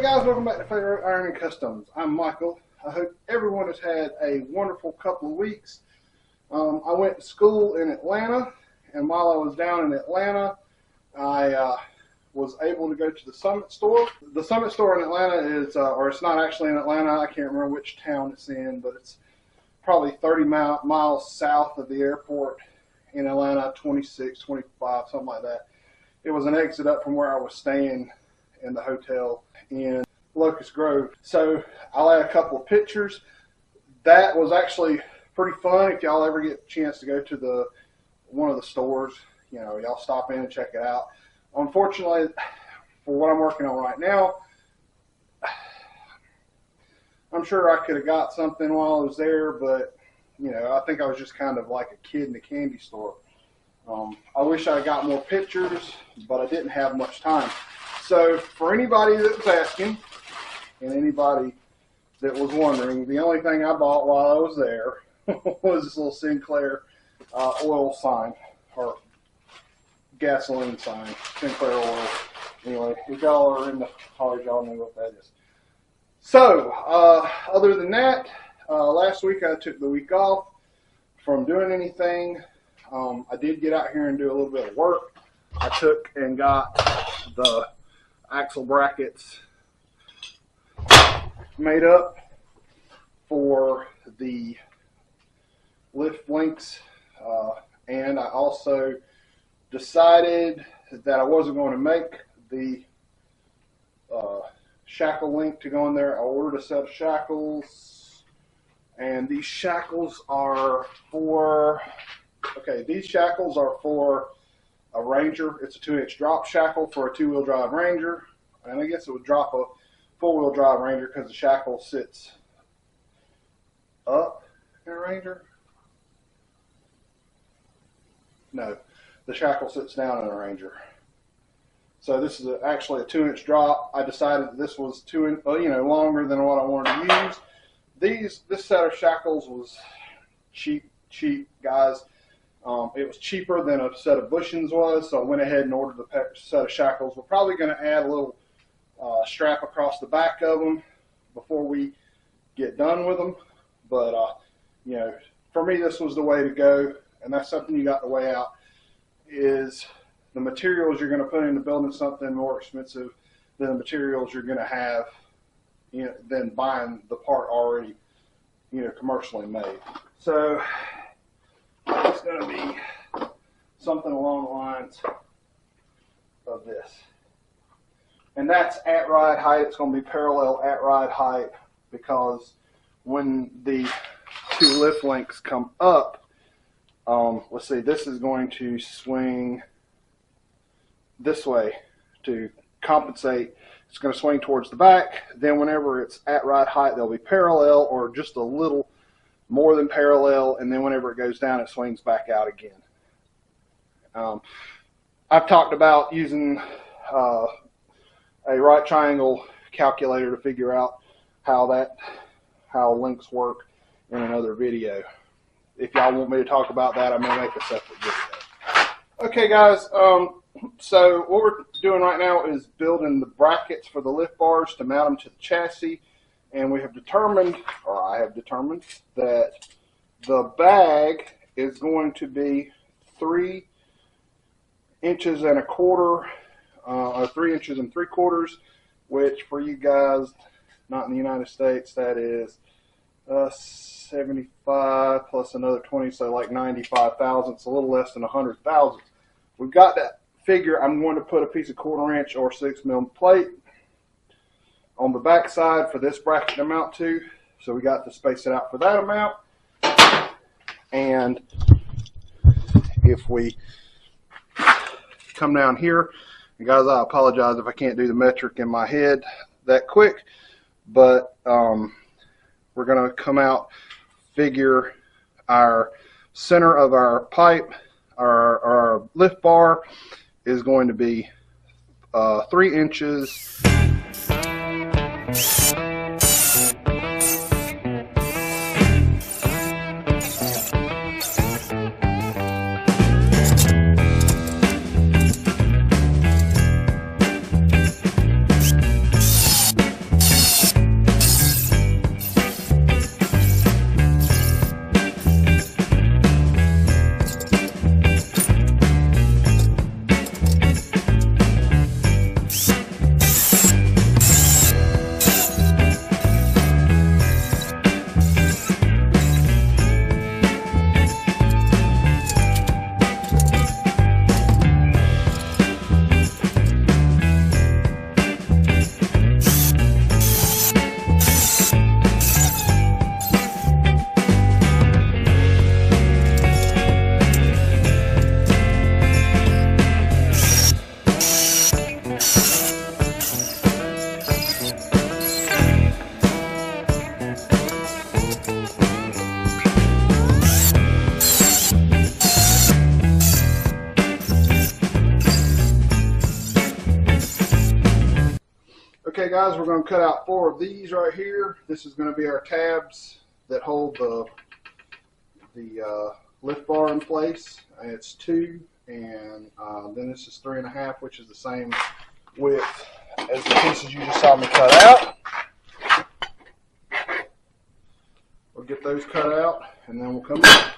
guys, welcome back to Febudaily Iron and Customs. I'm Michael. I hope everyone has had a wonderful couple of weeks. I went to school in Atlanta, and while I was down in Atlanta, I was able to go to the Summit store. The Summit store in Atlanta is, or it's not actually in Atlanta, I can't remember which town it's in, but it's probably 30 miles south of the airport in Atlanta, 26, 25, something like that. It was an exit up from where I was staying in the hotel in Locust Grove. So I'll add a couple of pictures. That was actually pretty fun. If y'all ever get a chance to go to one of the stores, you know, y'all stop in and check it out. Unfortunately, for what I'm working on right now, I'm sure I could have got something while I was there, but you know, I think I was just kind of like a kid in a candy store. I wish I got more pictures, but I didn't have much time. So for anybody that was asking, and anybody that was wondering, the only thing I bought while I was there was this little Sinclair oil sign, or gasoline sign, Sinclair oil. Anyway, if y'all are in the cars, y'all know what that is. So, other than that, last week I took the week off from doing anything. I did get out here and do a little bit of work. I took and got the axle brackets made up for the lift links, and I also decided that I wasn't going to make the shackle link to go in there. I ordered a set of shackles, and these shackles are for a Ranger. It's a 2-inch drop shackle for a 2-wheel drive Ranger, and I guess it would drop a 4-wheel drive Ranger because the shackle sits up in a Ranger. No, the shackle sits down in a Ranger. So this is actually a 2-inch drop. I decided that this was longer than what I wanted to use. This set of shackles was cheap, guys. It was cheaper than a set of bushings was, so I went ahead and ordered the set of shackles. We're probably going to add a little strap across the back of them before we get done with them. But, you know, for me, this was the way to go, and that's something you got to weigh out, is the materials you're going to put into building something more expensive than the materials you're going to have, you know, than buying the part already, you know, commercially made. So it's going to be something along the lines of this. And that's at ride height. It's going to be parallel at ride height, because when the two lift links come up, let's see, this is going to swing this way to compensate. It's going to swing towards the back. Then whenever it's at ride height, they'll be parallel or just a little more than parallel, and then whenever it goes down, it swings back out again. I've talked about using a right triangle calculator to figure out how links work in another video. If y'all want me to talk about that, I may make a separate video. Okay, guys, so what we're doing right now is building the brackets for the lift bars to mount them to the chassis. And we have determined, or I have determined, that the bag is going to be 3 inches and a quarter, or 3 inches and 3/4, which for you guys not in the United States, that is 75 plus another 20, so like 95 thousandths, a little less than 100 thousandths. We've got that figure. I'm going to put a piece of 1/4 inch or 6mm plate on the back side for this bracket to mount to, so we got to space it out for that amount. And if we come down here, and guys, I apologize if I can't do the metric in my head that quick, but we're going to come out, figure our center of our pipe, our lift bar is going to be 3 inches. Okay guys, we're going to cut out 4 of these right here. This is going to be our tabs that hold the lift bar in place. It's 2, and then this is 3.5, which is the same width as the pieces you just saw me cut out. We'll get those cut out, and then we'll come back.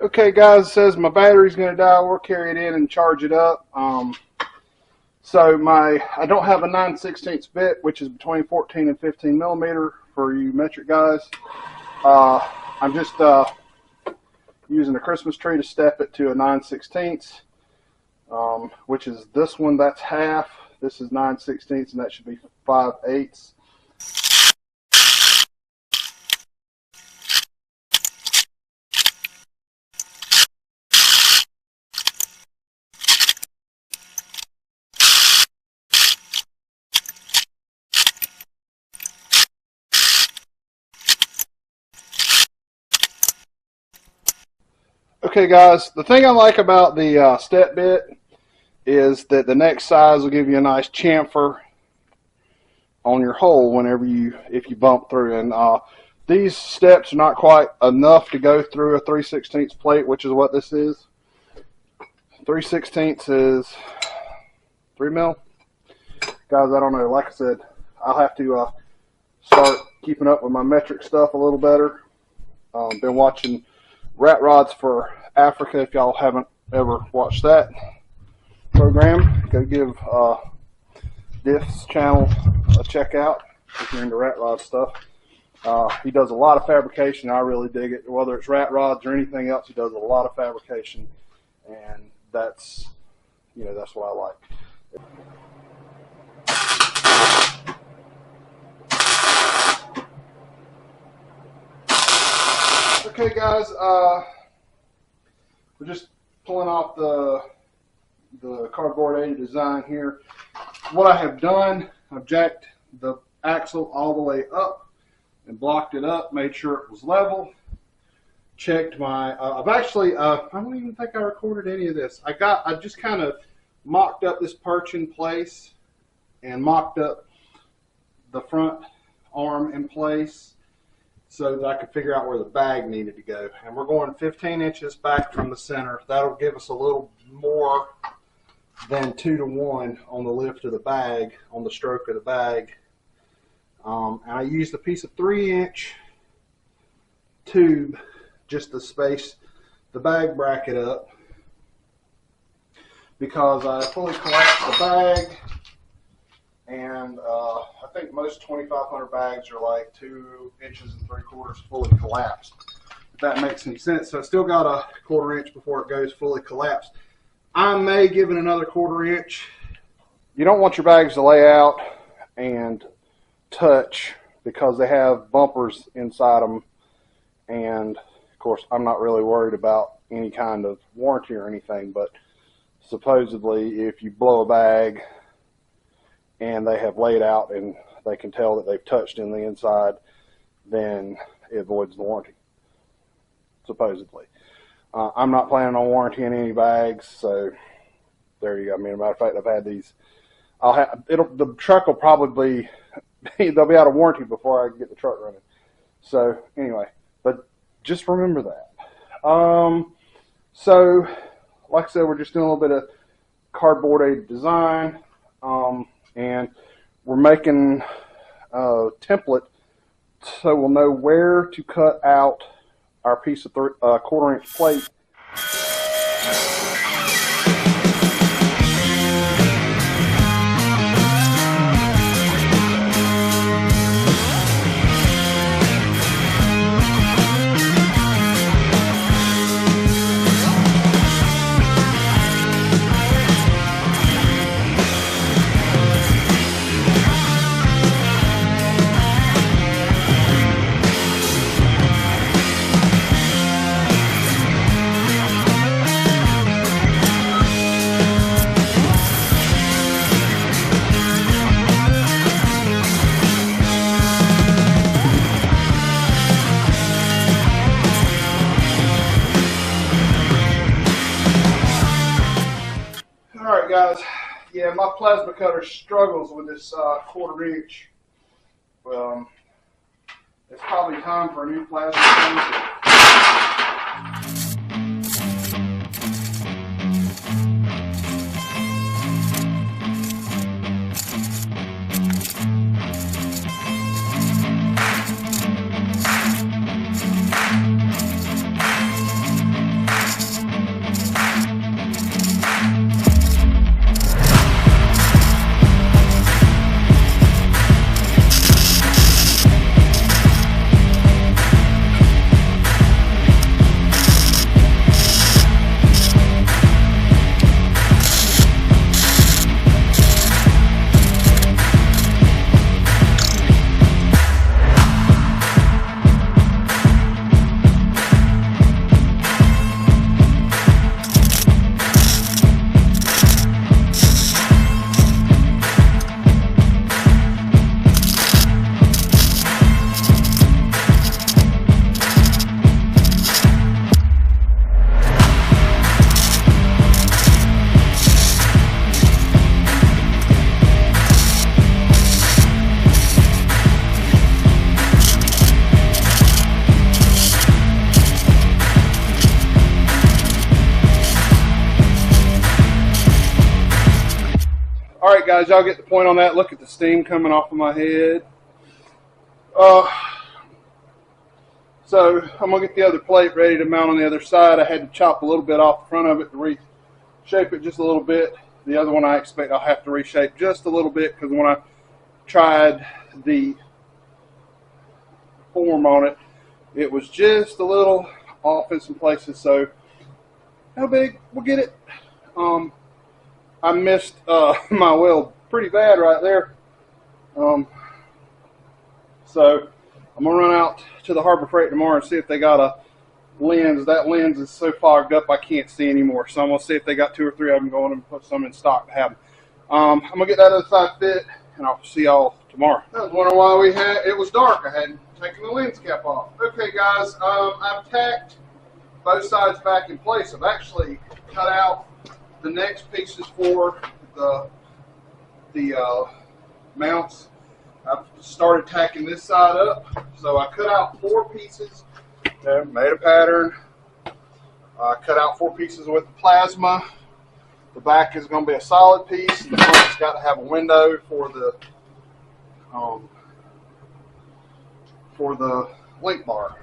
Okay guys, it says my battery's going to die. We'll carry it in and charge it up. So I don't have a 9/16 bit, which is between 14 and 15 millimeter for you metric guys. I'm just using a Christmas tree to step it to a 9/16, which is this one. That's half. This is 9/16, and that should be 5/8. Okay guys, the thing I like about the step bit is that the next size will give you a nice chamfer on your hole if you bump through. And these steps are not quite enough to go through a 3/16 plate, which is what this is. 3/16 is 3 mil. Guys, I don't know. Like I said, I'll have to start keeping up with my metric stuff a little better. Been watching Rat Rods for Africa. If y'all haven't ever watched that program, go give Diff's channel a check out if you're into rat rod stuff. He does a lot of fabrication. I really dig it. Whether it's rat rods or anything else, he does a lot of fabrication, and that's what I like. Okay guys, we're just pulling off the cardboard 80 design here. What I have done, I've jacked the axle all the way up and blocked it up, made sure it was level, checked my, I've actually, I don't even think I recorded any of this. I just kind of mocked up this perch in place and mocked up the front arm in place so that I could figure out where the bag needed to go. And we're going 15 inches back from the center. That'll give us a little more than 2 to 1 on the lift of the bag, on the stroke of the bag. And I used a piece of 3-inch tube just to space the bag bracket up, because I fully collapsed the bag, and I think most 2500 bags are like 2 inches and 3/4 fully collapsed, if that makes any sense. So I still got a 1/4 inch before it goes fully collapsed. I may give it another 1/4 inch. You don't want your bags to lay out and touch because they have bumpers inside them. And of course, I'm not really worried about any kind of warranty or anything, but supposedly if you blow a bag and they have laid out and they can tell that they've touched in the inside, then it voids the warranty, supposedly. I'm not planning on warrantying any bags, so there you go. I mean, as a matter of fact, I've had these. The truck will probably they'll be out of warranty before I get the truck running. So anyway, but just remember that. So like I said, we're just doing a little bit of cardboard aided design, and we're making a template so we'll know where to cut out our piece of 1/4 inch plate. Alright guys, yeah, my plasma cutter struggles with this 1/4 inch. It's probably time for a new plasma cutter. Alright guys, y'all get the point on that. Look at the steam coming off of my head. So I'm going to get the other plate ready to mount on the other side. I had to chop a little bit off the front of it to reshape it just a little bit. The other one I expect I'll have to reshape just a little bit because when I tried the form on it, it was just a little off in some places. So how big? We'll get it. I missed my wheel pretty bad right there. So I'm going to run out to the Harbor Freight tomorrow and see if they got a lens. That lens is so fogged up I can't see anymore. So I'm going to see if they got 2 or 3 of them going and put some in stock to have them. I'm going to get that other side fit, and I'll see y'all tomorrow. I was wondering why it was dark. I hadn't taken the lens cap off. Okay guys, I've tacked both sides back in place. I've actually cut out the next pieces for the mounts. I've started tacking this side up. So I cut out 4 pieces, made a pattern. I cut out 4 pieces with the plasma. The back is going to be a solid piece, and the front's got to have a window for the link bar.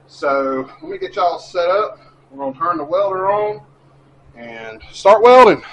So let me get y'all set up. We're going to turn the welder on and start welding.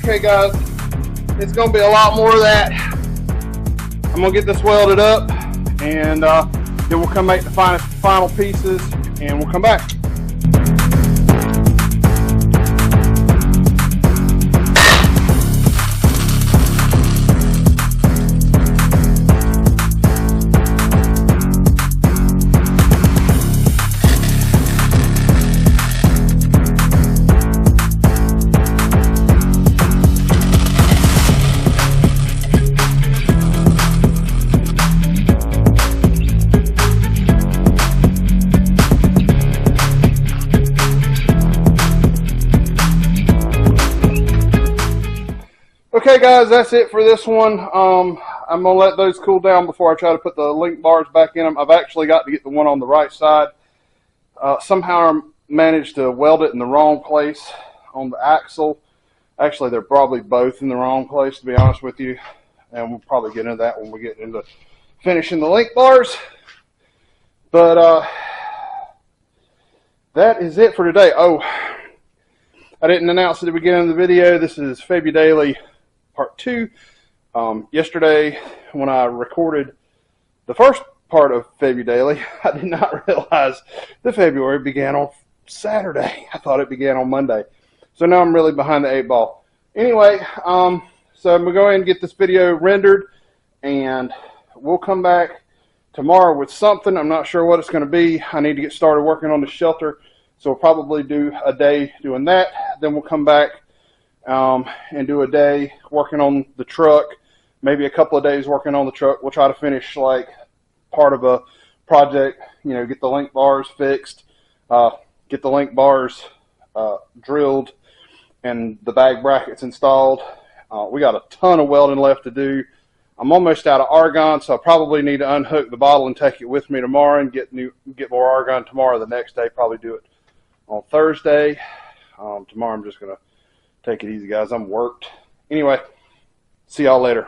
Okay guys, it's going to be a lot more of that. I'm going to get this welded up, and then we'll come make the final pieces, and we'll come back. Okay guys, that's it for this one. I'm going to let those cool down before I try to put the link bars back in them. I've actually got to get the one on the right side. Somehow I managed to weld it in the wrong place on the axle. Actually, they're probably both in the wrong place, to be honest with you. And we'll probably get into that when we get into finishing the link bars. But that is it for today. Oh, I didn't announce at the beginning of the video. This is Febudaily Part 2. Yesterday, when I recorded the first part of Febudaily, I did not realize that February began on Saturday. I thought it began on Monday. So now I'm really behind the 8 ball. Anyway, so I'm going to go ahead and get this video rendered, and we'll come back tomorrow with something. I'm not sure what it's going to be. I need to get started working on the shelter, so we'll probably do a day doing that. Then we'll come back and do a day working on the truck, maybe a couple of days working on the truck. We'll try to finish like part of a project, you know, get the link bars fixed, get the link bars drilled, and the bag brackets installed. We got a ton of welding left to do. I'm almost out of argon, so I probably need to unhook the bottle and take it with me tomorrow and get more argon tomorrow. The next day, probably do it on Thursday. Tomorrow I'm just going to take it easy, guys. I'm worked. Anyway, see y'all later.